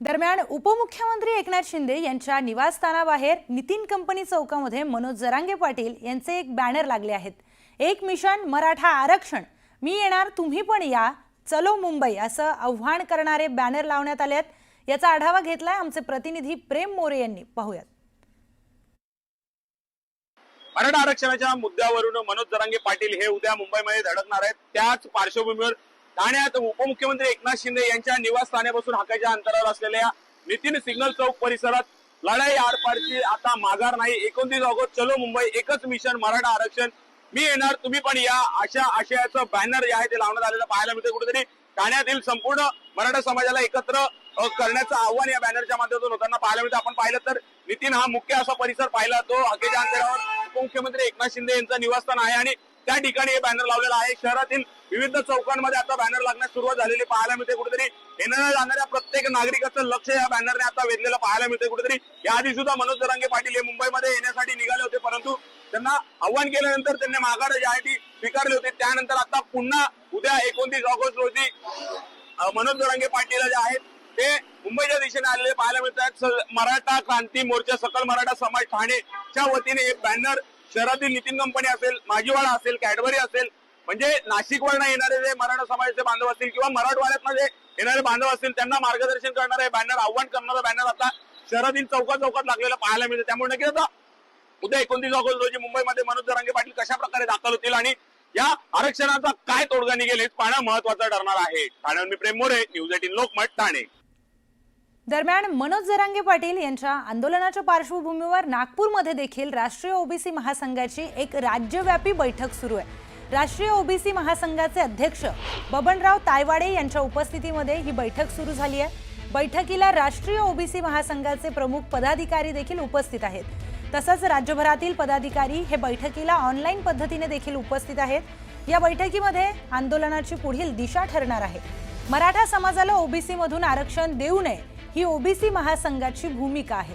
दरम्यान उपमुख्यमंत्री एकनाथ शिंदे यांच्या निवासस्थानाबाहेर नितीन कंपनी चौकामध्ये मनोज जरांगे पाटील यांचे एक बॅनर लागले आहेत। एक मिशन मराठा आरक्षण, मी येणार तुम्ही पण या, चलो मुंबई असं आव्हान करणारे बॅनर लावण्यात आले आहेत। याचा आढावा घेतलाय आमचे प्रतिनिधी प्रेम मोरे यांनी। पाहूयात। मराठा आरक्षणाच्या मुद्द्यावरून मनोज जरांगे पाटील हे उद्या मुंबईमध्ये धडकणार आहेत। त्याच पार्श्वभूमीवर ठाण्यात उपमुख्यमंत्री एकनाथ शिंदे यांच्या निवासस्थानापासून हाकेच्या अंतरावर असलेल्या नितीन सिग्नल चौक परिसरात लढाई आरपारची आता माघार नाही। 29 ऑगस्ट चलो मुंबई, एकच मिशन मराठा आरक्षण, मी येणार तुम्ही पण या, अशा आशयाचं बॅनर जे आहे ते लावण्यात आलेलं पाहायला मिळते। कुठेतरी ठाण्यातील संपूर्ण मराठा समाजाला एकत्र करण्याचं आव्हान या बॅनरच्या माध्यमातून होताना पाहायला मिळतं। आपण पाहिलं तर नितीन हा मुख्य असा परिसर पाहिला तो हाकेच्या अंतरावर उपमुख्यमंत्री एकनाथ शिंदे यांचं निवासस्थान आहे आणि त्या ठिकाणी हे बॅनर लावलेला आहे। शहरातील विविध चौकांमध्ये आता बॅनर लागण्यास सुरुवात झालेली पाहायला मिळते। कुठेतरी येणाऱ्या जाणाऱ्या प्रत्येक नागरिकाचं लक्ष या बॅनरने आता वेधलेलं पाहायला मिळते। कुठेतरी याआधी सुद्धा मनोज जरांगे पाटील हे मुंबईमध्ये येण्यासाठी निघाले होते, परंतु त्यांना आव्हान केल्यानंतर त्यांनी माघार जी आहे ती स्वीकारली होती। त्यानंतर आता पुन्हा उद्या 29 ऑगस्ट रोजी मनोज जरांगे पाटील जे आहेत ते मुंबईच्या दिशेने आलेले पाहायला मिळतात। मराठा क्रांती मोर्चा सकल मराठा समाज ठाणेच्या वतीने एक बॅनर शहरातील नितीन कंपनी असेल, माझीवाडा असेल, कॅडबरी असेल, म्हणजे नाशिकवरनं येणारे जे मराठा समाजाचे बांधव असतील किंवा मराठवाड्यातनं जे येणारे बांधव असतील त्यांना मार्गदर्शन करणारे बॅनर, आव्हान करणारा बॅनर आता शहरातील चौकात लागलेला पाहायला मिळतं। त्यामुळे नक्कीच आता उद्या 29 ऑगस्ट रोजी मुंबईमध्ये मनोज जरांगे पाटील कशा प्रकारे दाखल होतील आणि या आरक्षणाचा काय तोडगा निघेल हे पाहणं महत्त्वाचं ठरणार आहे। ठाण्याहून मी प्रेम मोरे, न्यूज 18 लोकमत, ठाणे। दरम्यान मनोज जरांगे पाटील यांच्या आंदोलनाच्या पार्श्वभूमीवर नागपूरमध्ये देखील राष्ट्रीय ओबीसी महासंघाची एक राज्यव्यापी बैठक सुरू आहे। राष्ट्रीय ओबीसी महासंघाचे अध्यक्ष बबनराव तायवाडे यांच्या उपस्थितीमध्ये ही बैठक सुरू झाली आहे। बैठकीला राष्ट्रीय ओबीसी महासंघाचे प्रमुख पदाधिकारी देखील उपस्थित आहेत। तसंच राज्यभरातील पदाधिकारी हे बैठकीला ऑनलाईन पद्धतीने देखील उपस्थित आहेत। या बैठकीमध्ये आंदोलनाची पुढील दिशा ठरणार आहे। मराठा समाजाला ओबीसी मधून आरक्षण देऊ नये ही ओबीसी महासंघाची भूमिका आहे।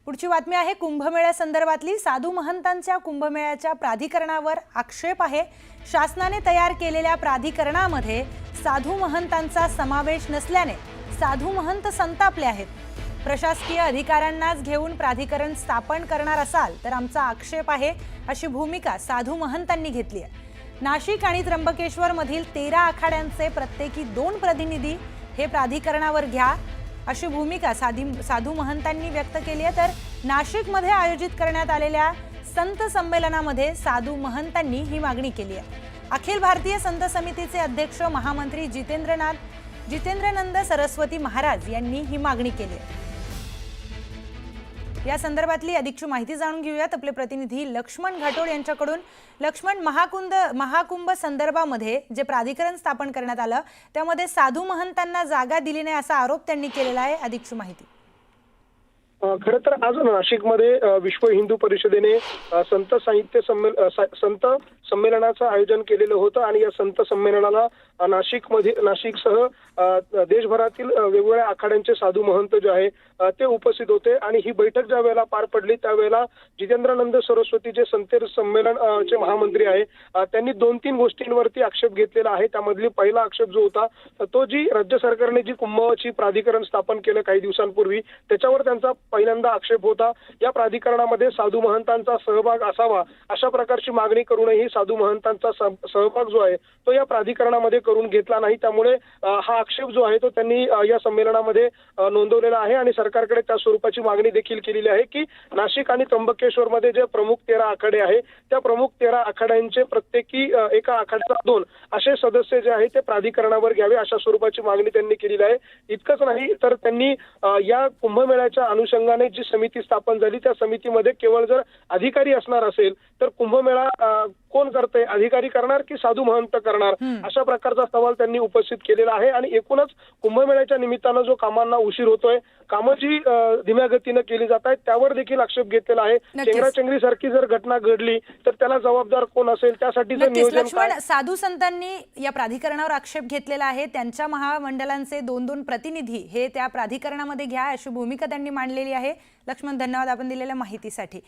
पुढची बातमी आहे कुंभमेळ्या संदर्भातली। साधू महंतांच्या कुंभमेळ्याच्या प्राधिकरणावर आक्षेप आहे। शासनाने तयार केलेल्या प्राधिकरणामध्ये साधू महंतांचा समावेश नसल्याने साधू महंत संतापले आहेत। प्रशासकीय अधिकाऱ्यांनाच घेऊन प्राधिकरण स्थापन करणार असाल तर आमचा आक्षेप आहे, अशी भूमिका साधू महंतांनी घेतली आहे। नाशिक आणि त्र्यंबकेश्वर मधील 13 आखाड्यांचे प्रत्येकी 2 प्रतिनिधी हे प्राधिकरणावर घ्या, अशी भूमिका साधू महंतांनी व्यक्त केली आहे। तर नाशिकमध्ये आयोजित करण्यात आलेल्या संत संमेलनामध्ये साधू महंतांनी ही मागणी केली आहे। अखिल भारतीय संत समितीचे अध्यक्ष महामंत्री जितेंद्रनंद सरस्वती महाराज यांनी ही मागणी केली आहे। या संदर्भातली अधिकची माहिती जाणून घेऊयात आपले प्रतिनिधी लक्ष्मण घाटोड यांच्याकडून। लक्ष्मण, महाकुंभ संदर्भामध्ये जे प्राधिकरण स्थापन करण्यात आलं त्यामध्ये साधू महंतांना जागा दिली नाही असा आरोप त्यांनी केलेला आहे। अधिकची माहिती। खरं तर आज नाशिकमध्ये विश्व हिंदू परिषदेने संत संमेलनाचं आयोजन केलेलं होतं आणि या संत संमेलनाला नाशिकसह देशभरातील वेगवेगळ्या आखाड्यांचे साधू महंत जे आहे ते उपस्थित होते। आणि ही बैठक ज्या वेळेला पार पडली त्यावेळेला जितेंद्रनंद सरस्वती जे संत संमेलनचे महामंत्री आहे त्यांनी 2-3 गोष्टींवरती आक्षेप घेतलेला आहे। त्यामधली पहिला आक्षेप जो होता तो जी राज्य सरकारने जी कुंभची प्राधिकरण स्थापन केलं काही दिवसांपूर्वी त्याच्यावर त्यांचा पहिल्यांदा आक्षेप होता। या प्राधिकरणामध्ये साधू महंतांचा सहभाग असावा अशा प्रकारची मागणी करूनही साधू महंतांचा सहभाग जो आहे तो या प्राधिकरणामध्ये करून घेतला नाही। त्यामुळे हा आक्षेप जो आहे तो त्यांनी या संमेलनामध्ये नोंदवलेला आहे आणि सरकारकडे त्या स्वरूपाची मागणी देखील केलेली आहे की नाशिक आणि त्र्यंबकेश्वर मध्ये जे प्रमुख 13 आखाडे आहे त्या प्रमुख 13 आखाड्यांचे प्रत्येकी एका आखाड्याचा 2 असे सदस्य जे आहे ते प्राधिकरणावर घ्यावे अशा स्वरूपाची मागणी त्यांनी केलेली आहे। इतकंच नाही तर त्यांनी या कुंभमेळ्याच्या अनुषंगाने जी समिती स्थापन झाली त्या समितीमध्ये केवळ जर अधिकारी असणार असेल तर कुंभमेळा कोण करते, अधिकारी करणार की साधू महंत करणार, अशा प्रकारचा सवाल त्यांनी उपस्थित केलेला आहे। आणि एकूणच कुंभमेळ्याच्या निमित्तानं जो कामांना उशीर होतोय, कामं जी धीम्या गतीनं केली जात आहेत त्यावर देखील आक्षेप घेतलेला आहे। चेंगराचेंगरी सारखी जर घटना घडली तर त्याला जबाबदार कोण असेल, त्यासाठी नियोजन साधू संतांनी या प्राधिकरणावर आक्षेप घेतलेला आहे। त्यांच्या महामंडळांचे 2-2 प्रतिनिधी हे त्या प्राधिकरणामध्ये घ्या अशी भूमिका त्यांनी मांडलेली आहे। लक्ष्मण, धन्यवाद आपण दिलेल्या माहितीसाठी।